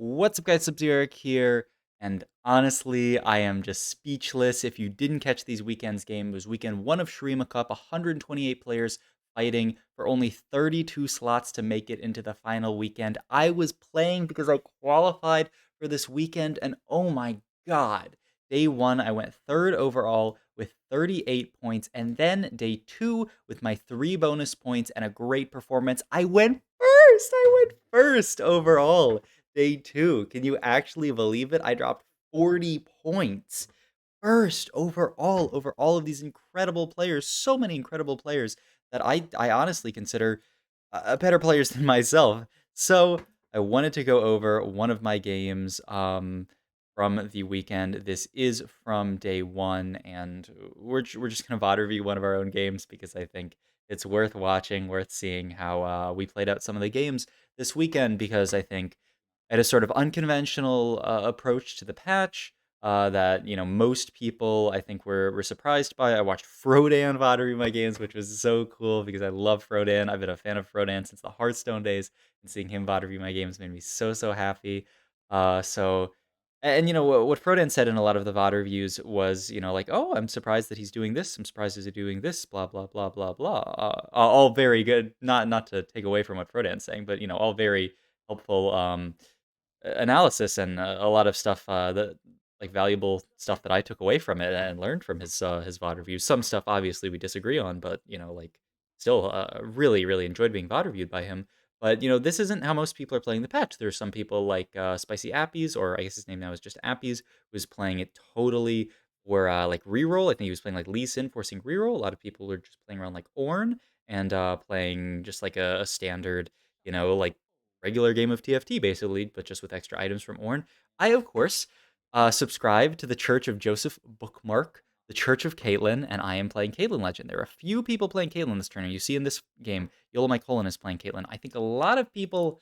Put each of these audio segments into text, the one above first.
What's up, guys? Sub-Zero here, and honestly, I am just speechless. If you didn't catch these weekend's game, it was weekend one of Shurima Cup, 128 players fighting for only 32 slots to make it into the final weekend. I was playing because I qualified for this weekend, and oh my god, day one, I went third overall with 38 points, and then day two, with my 3 bonus points and a great performance, I went first! I went first overall day two. Can you actually believe it? I dropped 40 points. First overall over all of these incredible players. So many incredible players that I honestly consider better players than myself. So I wanted to go over one of my games from the weekend. This is from day one, and we're just gonna VOD review one of our own games because I think it's worth watching, worth seeing how we played out some of the games this weekend. Because I think at a sort of unconventional approach to the patch that most people I think were surprised by. I watched Frodan VOD review my games, which was so cool because I love Frodan. I've been a fan of Frodan since the Hearthstone days, and seeing him VOD review my games made me so happy. So. And what Frodan said in a lot of the VOD reviews was, like, oh, I'm surprised that he's doing this. I'm surprised he's doing this. Blah blah blah blah blah. All very good. Not to take away from what Frodan's saying, but all very helpful analysis and a lot of stuff that like valuable stuff that I took away from it and learned from his VOD reviews. Some stuff obviously we disagree on, but like still really enjoyed being VOD reviewed by him. But this isn't how most people are playing the patch. There's some people like Spicy Appies, or I guess his name now is just Appies, who's playing it totally for like reroll. I think he was playing like Lee Sin forcing reroll. A lot of people are just playing around like Ornn and playing just like a standard, like regular game of TFT basically, but just with extra items from Ornn. I, of course, subscribe to the Church of Joseph bookmark, the Church of Caitlyn, and I am playing Caitlyn Legend. There are a few people playing Caitlyn this tournament. You see in this game, Yola My Colon is playing Caitlyn. I think a lot of people.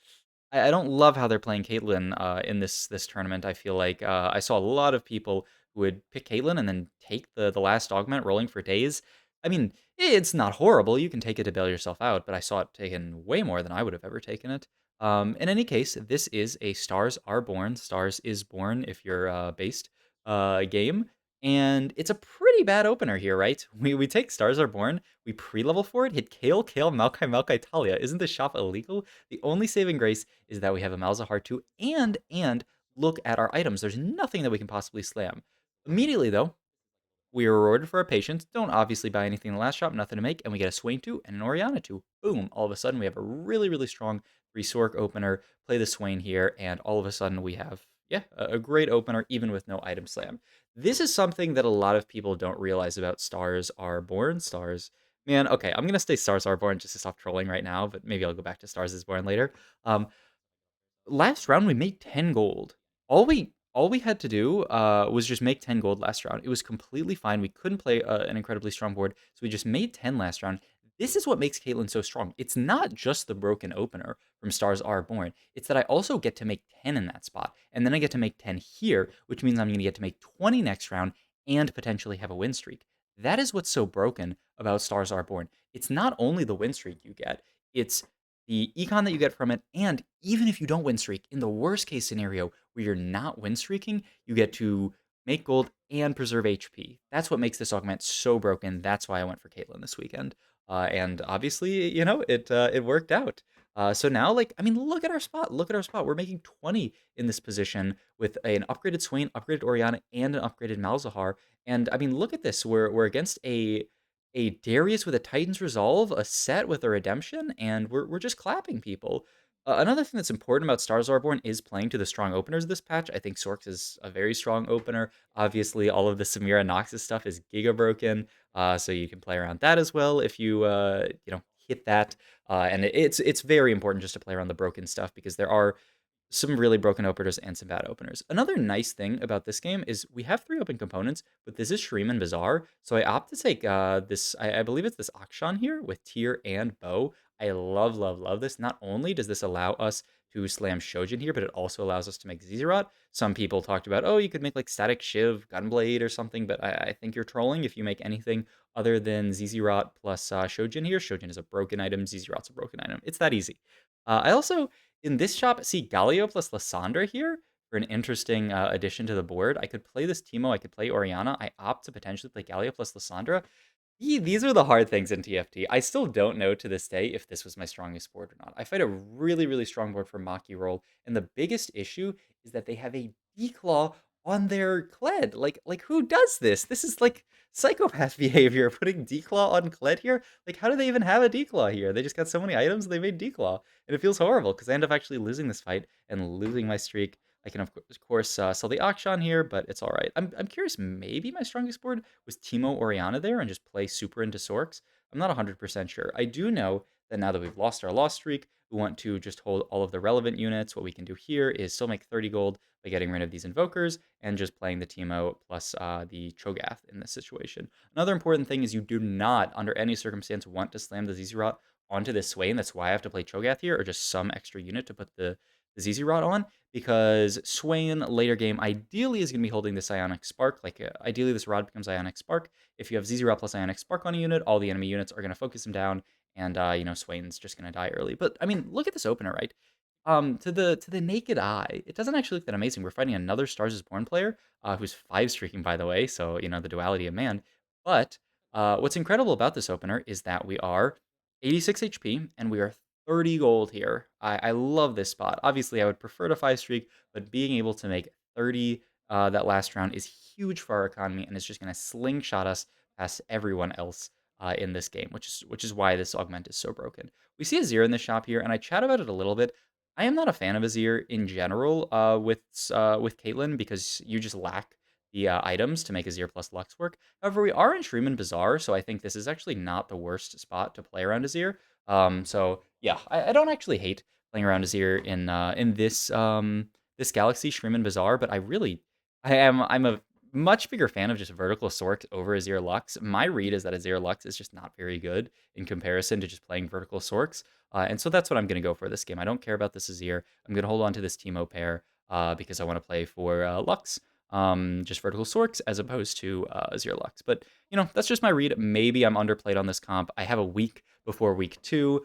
I don't love how they're playing Caitlyn in this tournament. I feel like I saw a lot of people who would pick Caitlyn and then take the last augment rolling for days. I mean, it's not horrible. You can take it to bail yourself out, but I saw it taken way more than I would have ever taken it. In any case, this is a Stars Are Born, Stars is Born if you're based game. And it's a pretty bad opener here, right? We take Stars Are Born, we pre-level for it, hit Kale, Maokai, Talia. Isn't this shop illegal? The only saving grace is that we have a Malzahar too, and look at our items. There's nothing that we can possibly slam. Immediately, though, we are rewarded for our patience. Don't obviously buy anything in the last shop, nothing to make, and we get a Swain 2 and an Oriana 2. Boom. All of a sudden, we have a really strong 3 Sork opener. Play the Swain here, and all of a sudden, we have, yeah, a great opener, even with no item slam. This is something that a lot of people don't realize about Stars Are Born. Stars. Man, okay, I'm going to stay Stars Are Born just to stop trolling right now, but maybe I'll go back to Stars Is Born later. Um, Last round we made 10 gold. All we had to do was just make 10 gold last round. It was completely fine. We couldn't play an incredibly strong board, so we just made 10 last round. This is what makes Caitlyn so strong. It's not just the broken opener from Stars Are Born. It's that I also get to make 10 in that spot, and then I get to make 10 here, which means I'm going to get to make 20 next round and potentially have a win streak. That is what's so broken about Stars Are Born. It's not only the win streak you get, it's the econ that you get from it, and even if you don't win streak, in the worst case scenario where you're not win streaking, you get to make gold and preserve HP. That's what makes this augment so broken. That's why I went for Caitlyn this weekend. And obviously, it worked out. So now, like, I mean, look at our spot. Look at our spot. We're making 20 in this position with an upgraded Swain, upgraded Oriana, and an upgraded Malzahar. And I mean, look at this. We're against a Darius with a Titan's Resolve, a set with a Redemption, and we're just clapping people. Another thing that's important about Stars Are Born is playing to the strong openers of this patch. I think Sorks is a very strong opener. Obviously, all of the Samira Noxus stuff is giga broken, so you can play around that as well if you hit that. And it's very important just to play around the broken stuff because there are some really broken openers and some bad openers. Another nice thing about this game is we have 3 open components, but this is Shurima and Bazaar, so I opt to take this, I believe it's this Akshan here with Tyr and Bow. I love this. Not only does this allow us to slam Shojin here, but it also allows us to make Zizirot. Some people talked about, oh, you could make like Static Shiv, Gunblade or something, but I think you're trolling if you make anything other than Zizirot plus Shojin here. Shojin is a broken item, Zizirot's a broken item. It's that easy. I also in this shop, see Galio plus Lysandra here for an interesting addition to the board. I could play this Teemo, I could play Oriana. I opt to potentially play Galio plus Lysandra. These are the hard things in TFT. I still don't know to this day if this was my strongest board or not. I fight a really, really strong board for Maki Roll, and the biggest issue is that they have a declaw on their Kled. Like who does this? This is like psychopath behavior, putting declaw on Kled here. Like, how do they even have a declaw here? They just got so many items, and they made declaw, and it feels horrible because I end up actually losing this fight and losing my streak. I can, of course, sell the Akshan here, but it's all right. I'm curious, maybe my strongest board was Teemo Oriana there and just play super into Sorks. I'm not 100% sure. I do know that now that we've lost our loss streak, we want to just hold all of the relevant units. What we can do here is still make 30 gold by getting rid of these Invokers and just playing the Teemo plus the Cho'Gath in this situation. Another important thing is you do not, under any circumstance, want to slam the ZZ Rot onto this Swain. That's why I have to play Cho'Gath here, or just some extra unit to put the ZZ Rot on, because Swain later game ideally is going to be holding this Ionic Spark. Like, ideally this Rod becomes Ionic Spark. If you have ZZ Rot plus Ionic Spark on a unit, all the enemy units are going to focus him down, and Swain's just going to die early. But I mean, look at this opener, right? To the naked eye, it doesn't actually look that amazing. We're fighting another Stars is Born player, who's 5 streaking, by the way, so the duality of man. But what's incredible about this opener is that we are 86 HP and we are 30 gold here. I love this spot. Obviously, I would prefer to 5 streak, but being able to make 30 that last round is huge for our economy, and it's just going to slingshot us past everyone else in this game, which is why this augment is so broken. We see Azir in the shop here, and I chat about it a little bit. I am not a fan of Azir in general with Caitlyn because you just lack the items to make Azir plus Lux work. However, we are in Shuriman Bazaar, so I think this is actually not the worst spot to play around Azir. So yeah, I don't actually hate playing around Azir in this Galaxy Shuriman Bazaar, but I'm a much bigger fan of just vertical Sork over Azir Lux. My read is that Azir Lux is just not very good in comparison to just playing vertical Sorks. And so that's what I'm going to go for this game. I don't care about this Azir. I'm going to hold on to this Teemo pair because I want to play for Lux, just vertical Sorks as opposed to Azir Lux. But, that's just my read. Maybe I'm underplayed on this comp. I have a week before week 2,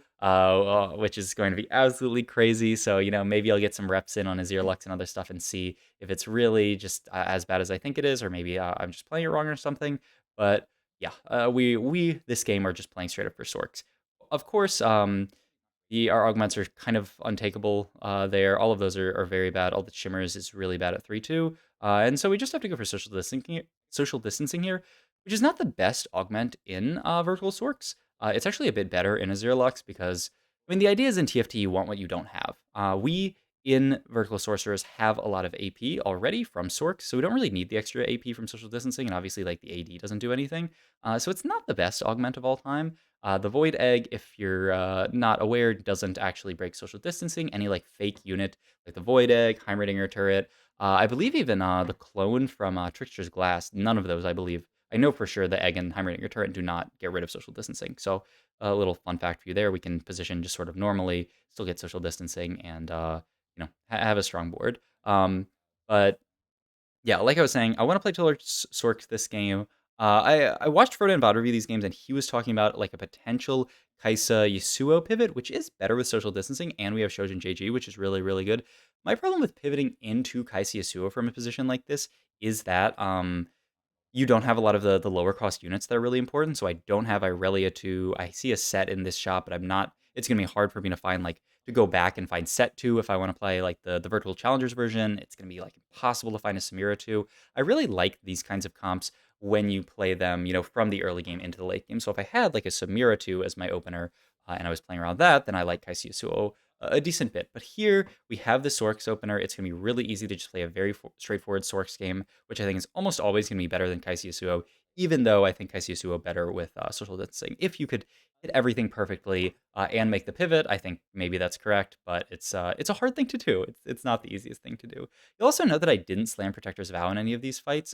which is going to be absolutely crazy. So, maybe I'll get some reps in on Azir Lux and other stuff and see if it's really just as bad as I think it is, or maybe I'm just playing it wrong or something. But yeah, we this game are just playing straight up for Sorks. Of course, our augments are kind of untakeable there. All of those are very bad. All the shimmers is really bad at 3-2. And so we just have to go for social distancing here, which is not the best augment in Vertical Sorks. It's actually a bit better in Azir Lux because, I mean, the idea is in TFT you want what you don't have. We, in Vertical Sorcerers, have a lot of AP already from Sorks, so we don't really need the extra AP from social distancing, and obviously, like, the AD doesn't do anything. So it's not the best augment of all time. The Void Egg, if you're not aware, doesn't actually break social distancing. Any like fake unit, like the Void Egg, Heimerdinger turret, I believe even the clone from Trickster's Glass, none of those, I believe. I know for sure the Egg and Heimerdinger turret do not get rid of social distancing. So a little fun fact for you there: we can position just sort of normally, still get social distancing, and have a strong board. But yeah, like I was saying, I want to play Taylor Sork this game. I watched Frodo and Vod review these games, and he was talking about like a potential Kaisa Yasuo pivot, which is better with social distancing, and we have Shojin JG, which is really, really good. My problem with pivoting into Kaisa Yasuo from a position like this is that you don't have a lot of the lower cost units that are really important. So I don't have Irelia 2. I see a set in this shop, but it's going to be hard for me to find, like, to go back and find set 2 if I want to play, like, the Virtual Challengers version. It's going to be, like, impossible to find a Samira 2. I really like these kinds of comps when you play them, from the early game into the late game. So if I had, like, a Samira 2 as my opener and I was playing around that, then I like Kaisi Yasuo a decent bit. But here we have the Sorks opener. It's going to be really easy to just play a very straightforward Sorks game, which I think is almost always going to be better than Kaisi Yasuo, even though I think Kaisi Yasuo better with social distancing. If you could hit everything perfectly and make the pivot, I think maybe that's correct, but it's a hard thing to do. It's not the easiest thing to do. You'll also know that I didn't slam Protector's Vow in any of these fights.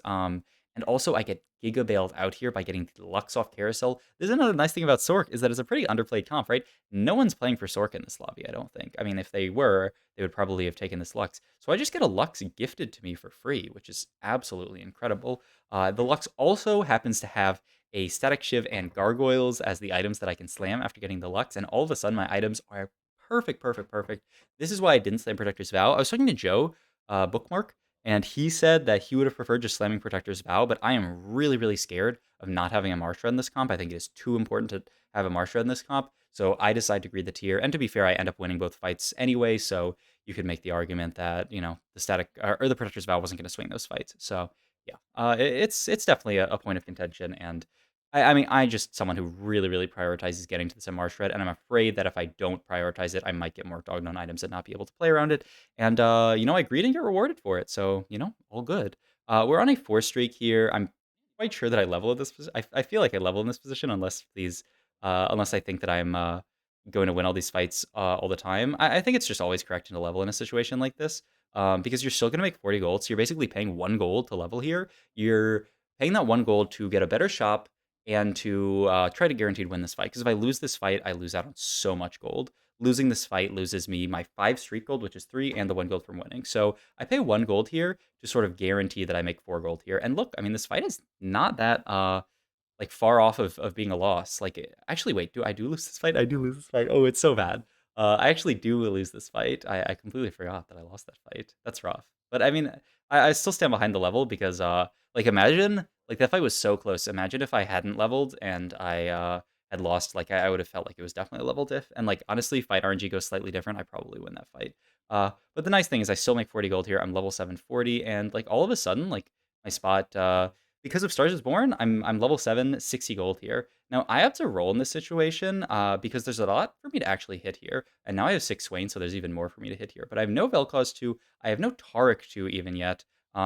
And also, I get Giga bailed out here by getting the Lux off Carousel. There's another nice thing about Sork is that it's a pretty underplayed comp, right? No one's playing for Sork in this lobby, I don't think. I mean, if they were, they would probably have taken this Lux. So I just get a Lux gifted to me for free, which is absolutely incredible. The Lux also happens to have a Static Shiv and Gargoyles as the items that I can slam after getting the Lux, and all of a sudden my items are perfect, perfect, perfect. This is why I didn't slam Protector's Vow. I was talking to Joe, Bookmark, and he said that he would have preferred just slamming Protector's Vow, but I am really, really scared of not having a Marsh Red in this comp. I think it is too important to have a Marsh Red in this comp, so I decided to greed the tier. And to be fair, I end up winning both fights anyway, so you could make the argument that, the static or the Protector's Vow wasn't going to swing those fights. So yeah, it's definitely a point of contention, and I mean, I just someone who really, really prioritizes getting to the Marsh Red, and I'm afraid that if I don't prioritize it, I might get more dogged on items and not be able to play around it. And I agreed and get rewarded for it, so all good. We're on a 4 streak here. I'm quite sure that I level at this position. I feel like I level in this position unless I think that I'm going to win all these fights all the time. I think it's just always correct to level in a situation like this, because you're still going to make 40 gold. So you're basically paying 1 gold to level here. You're paying that 1 gold to get a better shop and to try to guaranteed win this fight. Because if I lose this fight, I lose out on so much gold. Losing this fight loses me my 5 streak gold, which is 3, and the 1 gold from winning. So I pay 1 gold here to sort of guarantee that I make 4 gold here. And look, I mean, this fight is not that like far off of being a loss. Like, actually, wait, do I do lose this fight? I do lose this fight. Oh, it's so bad. I actually do lose this fight. I completely forgot that I lost that fight. That's rough. But I mean, I still stand behind the level because like imagine like that fight was so close. Imagine if I hadn't leveled and I had lost. Like I would have felt like it was definitely a level diff. And like honestly, fight RNG goes slightly different. I probably win that fight. But the nice thing is I still make 40 gold here. I'm level 740, and like all of a sudden, like my spot because of Stars is Born, I'm level 7, 60 gold here. Now I have to roll in this situation because there's a lot for me to actually hit here. And now I have 6 Swain, so there's even more for me to hit here. But I have no Vel'Koz 2, I have no Taric 2 even yet.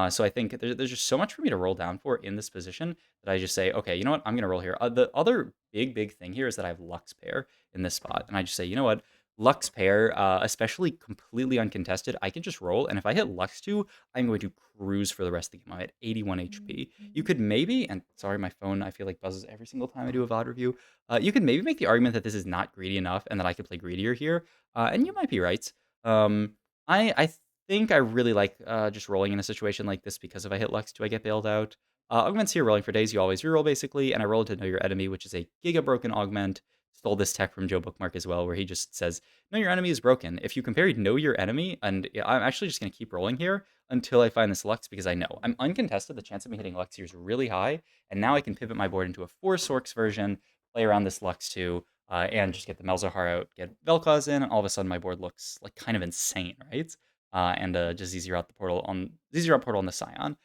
So I think there's just so much for me to roll down for in this position that I just say, okay, you know what, I'm going to roll here. The other big thing here is that I have Lux Pair in this spot. And I just say, you know what, Lux Pair, especially completely uncontested, I can just roll. And if I hit Lux 2, I'm going to cruise for the rest of the game. I'm at 81 HP. You could maybe, and sorry, my phone, I feel like buzzes every single time I do a VOD review. You could maybe make the argument that this is not greedy enough and that I could play greedier here. And you might be right. I think I really like just rolling in a situation like this because if I hit Lux 2, I get bailed out. Augments here rolling for days, you always reroll basically, and I roll to Know Your Enemy, which is a Giga Broken Augment. Stole this tech from Joe Bookmark as well, where he just says, Know Your Enemy is broken. If you compare Know Your Enemy, and yeah, I'm actually just going to keep rolling here until I find this Lux, because I know I'm uncontested. The chance of me hitting Lux here is really high, and now I can pivot my board into a 4 Sorks version, play around this Lux 2, and just get the Malzahar out, get Vel'Koz in, and all of a sudden my board looks like kind of insane, right? And just easier out portal on the Scion.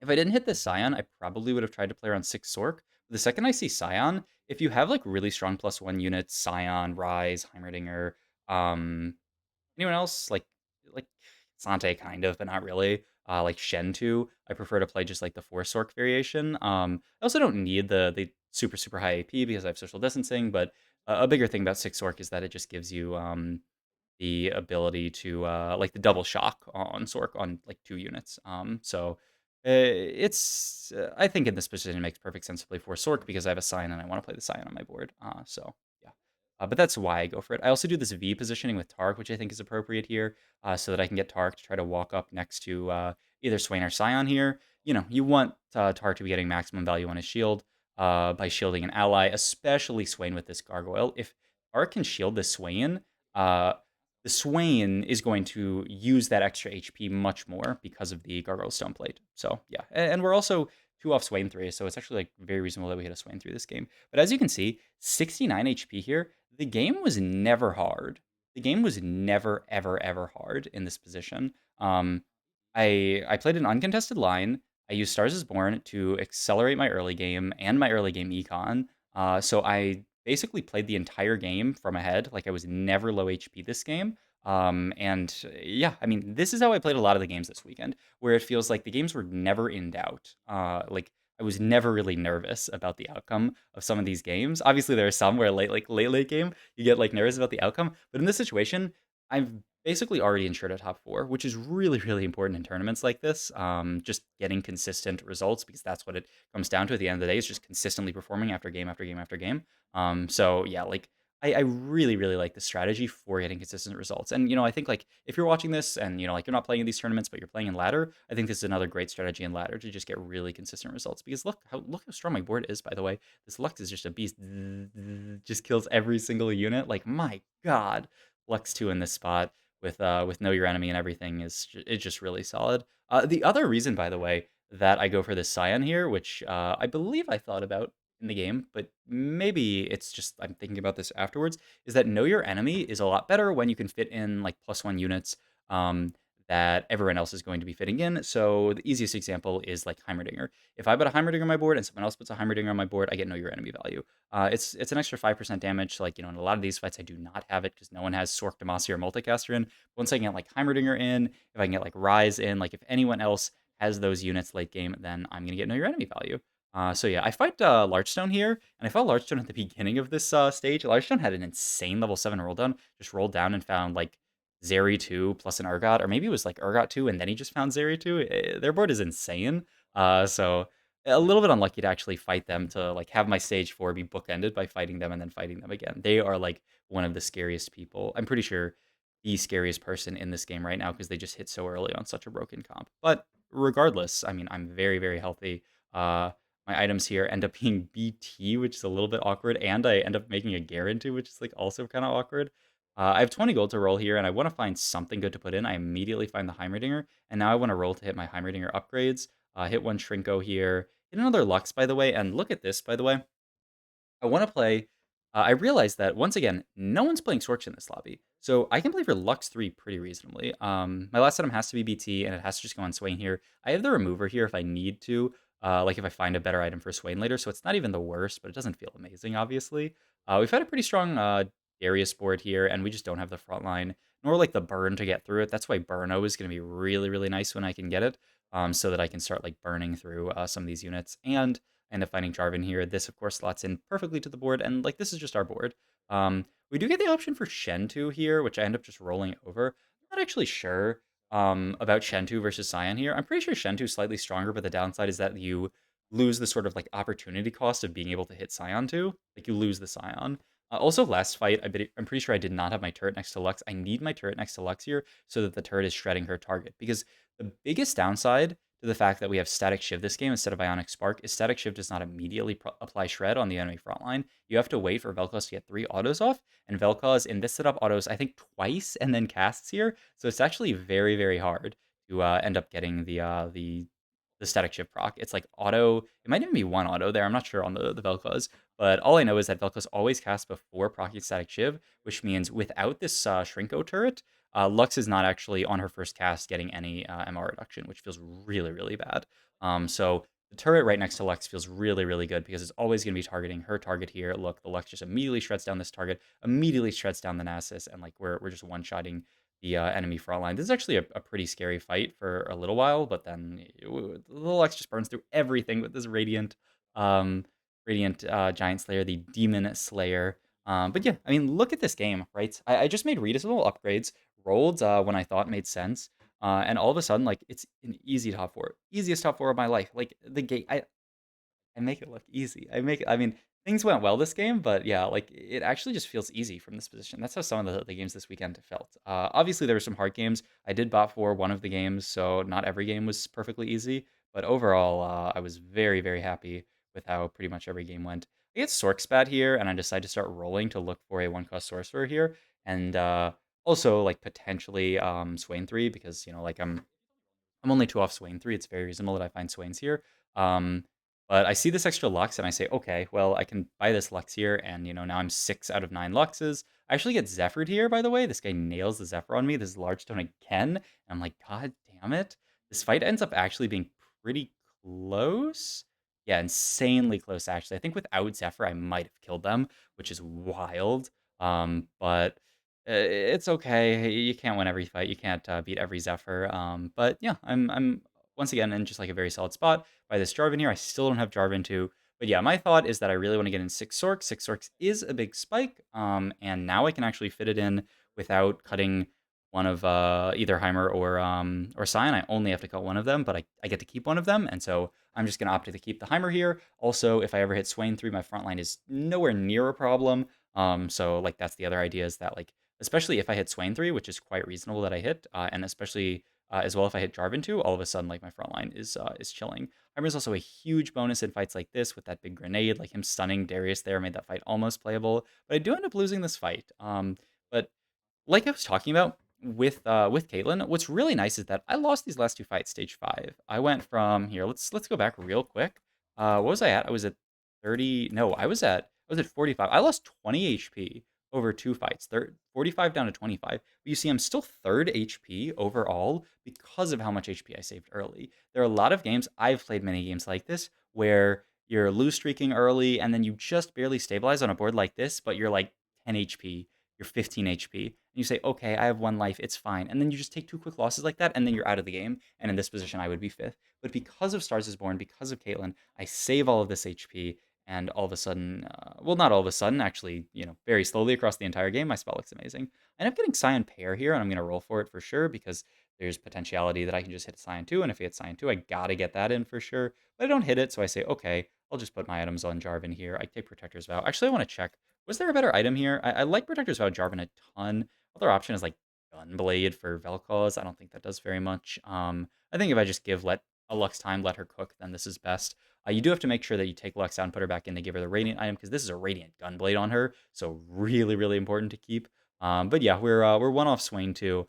If I didn't hit this Scion, I probably would have tried to play around 6 Sork. The second I see Scion, if you have like really strong +1 units, Scion, Rise, Heimerdinger, um, anyone else like Sante kind of, but not really. Like Shen 2, I prefer to play just like the 4 Sork variation. I also don't need the super high AP because I have social distancing, but a bigger thing about 6 Sork is that it just gives you the ability to like the double shock on Sork on like 2 units. So it's I think in this position it makes perfect sense to play 4 Sork because I have a Scion and I want to play the Scion on my board. So yeah. But that's why I go for it. I also do this V positioning with Tark, which I think is appropriate here, so that I can get Tark to try to walk up next to either Swain or Scion here. You want Tark to be getting maximum value on his shield by shielding an ally, especially Swain with this Gargoyle. If Tark can shield this Swain, the Swain is going to use that extra HP much more because of the Gargoyle Stone Plate. So yeah, and we're also 2 off Swain 3, so it's actually like very reasonable that we hit a Swain 3 this game. But as you can see, 69 HP here. The game was never hard. The game was never ever hard in this position. I played an uncontested line. I used Stars is Born to accelerate my early game and my early game econ. So I basically played the entire game from ahead. Like I was never low HP this game. And yeah, I mean, this is how I played a lot of the games this weekend, where it feels like the games were never in doubt. Like I was never really nervous about the outcome of some of these games. Obviously, there are some where late game, you get like nervous about the outcome. But in this situation, I've basically already ensured a top 4, which is really important in tournaments like this. Just getting consistent results, because that's what it comes down to at the end of the day, is just consistently performing after game after game after game. So yeah, like I really, really like the strategy for getting consistent results. And, I think like if you're watching this and, like you're not playing in these tournaments, but you're playing in ladder, I think this is another great strategy in ladder to just get really consistent results. Because look how strong my board is, by the way. This Lux is just a beast. Just kills every single unit. Like, my God. Lux 2 in this spot with Know Your Enemy and everything it's just really solid. The other reason, by the way, that I go for this Scion here, which I believe I thought about in the game, but maybe it's just I'm thinking about this afterwards, is that Know Your Enemy is a lot better when you can fit in like +1 units um, that everyone else is going to be fitting in. So the easiest example is like Heimerdinger. If I put a Heimerdinger on my board and someone else puts a Heimerdinger on my board, I get Know Your Enemy value. It's an extra 5% damage. So like, in a lot of these fights, I do not have it because no one has Sork, Demacia, or Multicaster in. Once I can get like Heimerdinger in, if I can get like Rise in, like if anyone else has those units late game, then I'm gonna get Know Your Enemy value. So yeah, I fight Larchstone here, and I fought Larchstone at the beginning of this stage. Larchstone had an insane level 7 roll down, just rolled down and found like Zeri 2 plus an Urgot, or maybe it was like Urgot 2 and then he just found Zeri 2. Their board is insane. So a little bit unlucky to actually fight them, to like have my stage 4 be bookended by fighting them and then fighting them again. They are like one of the scariest people. I'm pretty sure the scariest person in this game right now because they just hit so early on such a broken comp. But regardless, I mean, I'm very, very healthy. Uh, my items here end up being BT, which is a little bit awkward, and I end up making a guarantee, which is like also kind of awkward. I have 20 gold to roll here, and I want to find something good to put in. I immediately find the Heimerdinger, and now I want to roll to hit my Heimerdinger upgrades. Hit one Shrinko here, hit another Lux, by the way, and look at this, by the way. I want to play. I realized that once again, no one's playing Sorks in this lobby, so I can play for Lux 3 pretty reasonably. My last item has to be BT, and it has to just go on Swain here. I have the remover here if I need to, like if I find a better item for Swain later, so it's not even the worst, but it doesn't feel amazing, obviously. We've had a pretty strong Darius board here, and we just don't have the front line, nor like the burn to get through it. That's why Burno is going to be really, really nice when I can get it, so that I can start like burning through some of these units. And I end up finding Jarvan here. This, of course, slots in perfectly to the board, and like this is just our board. We do get the option for Shen 2 here, which I end up just rolling over. I'm not actually sure about Shen 2 versus Sion here. I'm pretty sure Shen 2 is slightly stronger, but the downside is that you lose the sort of like opportunity cost of being able to hit Sion 2. Like you lose the Sion. Also, last fight, I'm pretty sure I did not have my turret next to Lux. I need my turret next to Lux here so that the turret is shredding her target. Because the biggest downside to the fact that we have Static Shiv this game instead of Ionic Spark is Static Shiv does not immediately apply Shred on the enemy front line. You have to wait for Vel'Koz to get 3 autos off, and Vel'Koz in this setup autos, I think, twice and then casts here. So it's actually very, very hard to end up getting the Static Shiv proc. It's like auto, it might even be one auto there, I'm not sure on the Vel'Koz, but all I know is that Vel'Koz always casts before proccing Static Shiv, which means without this Shrinko turret, Lux is not actually on her first cast getting any MR reduction, which feels really, really bad. So the turret right next to Lux feels really, really good because it's always going to be targeting her target here. Look, the Lux just immediately shreds down this target, immediately shreds down the Nasus, and like we're just one-shotting the enemy front line. This is actually a pretty scary fight for a little while, but then the Lux just burns through everything with this um, Radiant Giant Slayer, the Demon Slayer. But yeah, I mean, look at this game, right? I just made reasonable upgrades, rolled when I thought made sense, and all of a sudden, like, it's an easy top 4. Easiest top 4 of my life. Like, the gate, I make it look easy. I mean, things went well this game, but yeah, like it actually just feels easy from this position. That's how some of the games this weekend felt. Obviously, there were some hard games. I did bot for one of the games, so not every game was perfectly easy. But overall, I was very, very happy with how pretty much every game went. I get Sorkspat here, and I decide to start rolling to look for a one-cost sorcerer here, and also like potentially Swain 3 because like I'm only 2 off Swain 3. It's very reasonable that I find Swains here. Um, but I see this extra Lux and I say, okay, well, I can buy this Lux here. And, now I'm 6 out of 9 Luxes. I actually get Zephyr'd here, by the way. This guy nails the Zephyr on me. This is Large Stone again. And I'm like, God damn it. This fight ends up actually being pretty close. Yeah, insanely close, actually. I think without Zephyr, I might have killed them, which is wild. But it's okay. You can't win every fight. You can't beat every Zephyr. But yeah, I'm once again in just like a very solid spot by this Jarvan here. I still don't have Jarvan 2. But yeah, my thought is that I really want to get in 6 Sorks. 6 Sorks is a big spike. And now I can actually fit it in without cutting one of either Heimer or Sion. I only have to cut one of them, but I get to keep one of them. And so I'm just going to opt to keep the Heimer here. Also, if I ever hit Swain 3, my front line is nowhere near a problem. So like that's the other idea is that like especially if I hit Swain 3, which is quite reasonable that I hit, and especially as well if I hit Jarvan 2, all of a sudden like my front line is chilling. Heimer's also a huge bonus in fights like this with that big grenade, like him stunning Darius there made that fight almost playable. But I do end up losing this fight. But like I was talking about with Caitlyn, what's really nice is that I lost these last two fights, stage 5. I went from here. Let's go back real quick. What was I at? I was at 30. No, I was at 45. I lost 20 HP over two fights. 45 down to 25. But you see, I'm still third HP overall because of how much HP I saved early. There are a lot of games I've played many games like this where you're lose streaking early and then you just barely stabilize on a board like this, but you're like 10 HP, you're 15 HP, and you say, okay, I have one life, it's fine. And then you just take two quick losses like that, and then you're out of the game. And in this position, I would be fifth. But because of Stars is Born, because of Caitlyn, I save all of this HP, and all of a sudden, well, not all of a sudden, actually, very slowly across the entire game, my spell looks amazing. I end up getting Scion Pair here, and I'm going to roll for it for sure, because there's potentiality that I can just hit Scion 2, and if I hit Scion 2, I gotta get that in for sure. But I don't hit it, so I say, okay, I'll just put my items on Jarvan here. I take Protector's Vow. Actually, I want to check. Was there a better item here? I like Protector's Vow Jarvan a ton. Other option is like Gunblade for Vel'Koz. I don't think that does very much. I think if I just let a Lux time, let her cook, then this is best. You do have to make sure that you take Lux out and put her back in to give her the Radiant item because this is a Radiant Gunblade on her, so really, really important to keep. But yeah, we're one off Swain 2.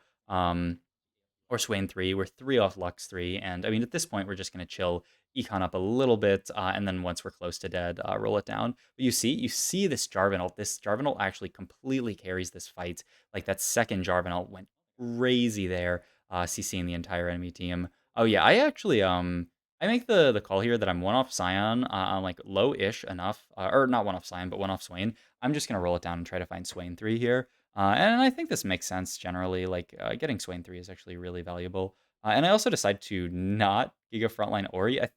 Or Swain 3. We're 3 off Lux 3. And I mean, at this point, we're just going to chill Econ up a little bit. And then once we're close to dead, roll it down. But you see this Jarvan ult. This Jarvan ult actually completely carries this fight. Like that second Jarvan ult went crazy there, CCing the entire enemy team. Oh yeah, I make the call here that I'm one off Scion, on like low-ish enough, or not one off Scion, but one off Swain. I'm just gonna roll it down and try to find Swain 3 here. And I think this makes sense generally. Like getting Swain 3 is actually really valuable. And I also decided to not Giga Frontline Ori. I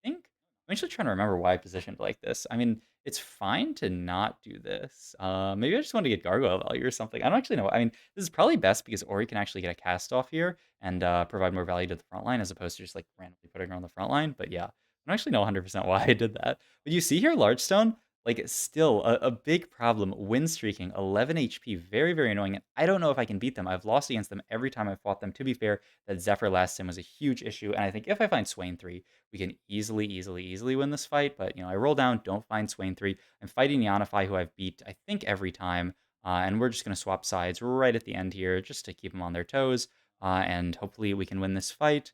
think I'm actually trying to remember why I positioned like this. I mean, it's fine to not do this. Maybe I just want to get Gargoyle value or something. I don't actually know. I mean, this is probably best because Ori can actually get a cast off here and provide more value to the front line as opposed to just like randomly putting her on the front line. But yeah, I don't actually know 100% why I did that. But you see here, Large Stone, like, it's still a big problem. Win streaking, 11 HP, very, very annoying. And I don't know if I can beat them. I've lost against them every time I've fought them. To be fair, that Zephyr last sim was a huge issue. And I think if I find Swain 3, we can easily, easily, easily win this fight. But, I roll down, don't find Swain 3. I'm fighting Yanify, who I've beat, I think, every time. And we're just going to swap sides right at the end here just to keep them on their toes. And hopefully we can win this fight.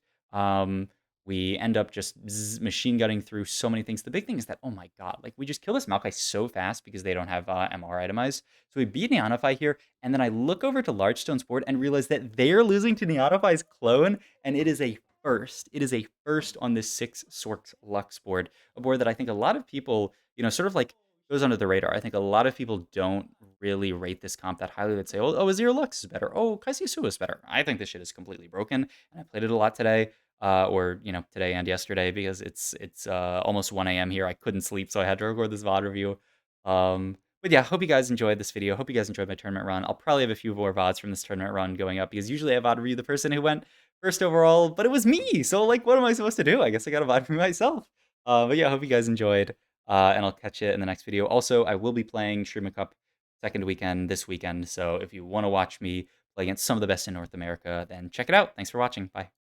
We end up just machine gunning through so many things. The big thing is that, oh my god, like we just kill this Maokai so fast because they don't have MR itemized. So we beat Neonify here, and then I look over to Largestone's board and realize that they're losing to Neonify's clone, and it is a first. It is a first on this 6 Sorks Lux board, a board that I think a lot of people, sort of like goes under the radar. I think a lot of people don't really rate this comp that highly. They'd say, oh, Azir Lux is better. Oh, Kaisi is better. I think this shit is completely broken, and I played it a lot today or today and yesterday because it's almost 1 a.m. here. I couldn't sleep, so I had to record this VOD review. But yeah, hope you guys enjoyed this video. Hope you guys enjoyed my tournament run. I'll probably have a few more VODs from this tournament run going up because usually I VOD review the person who went first overall, but it was me. So like, what am I supposed to do? I guess I got to VOD for myself. But yeah, hope you guys enjoyed, and I'll catch you in the next video. Also, I will be playing Shurima Cup second weekend this weekend. So if you want to watch me play against some of the best in North America, then check it out. Thanks for watching. Bye.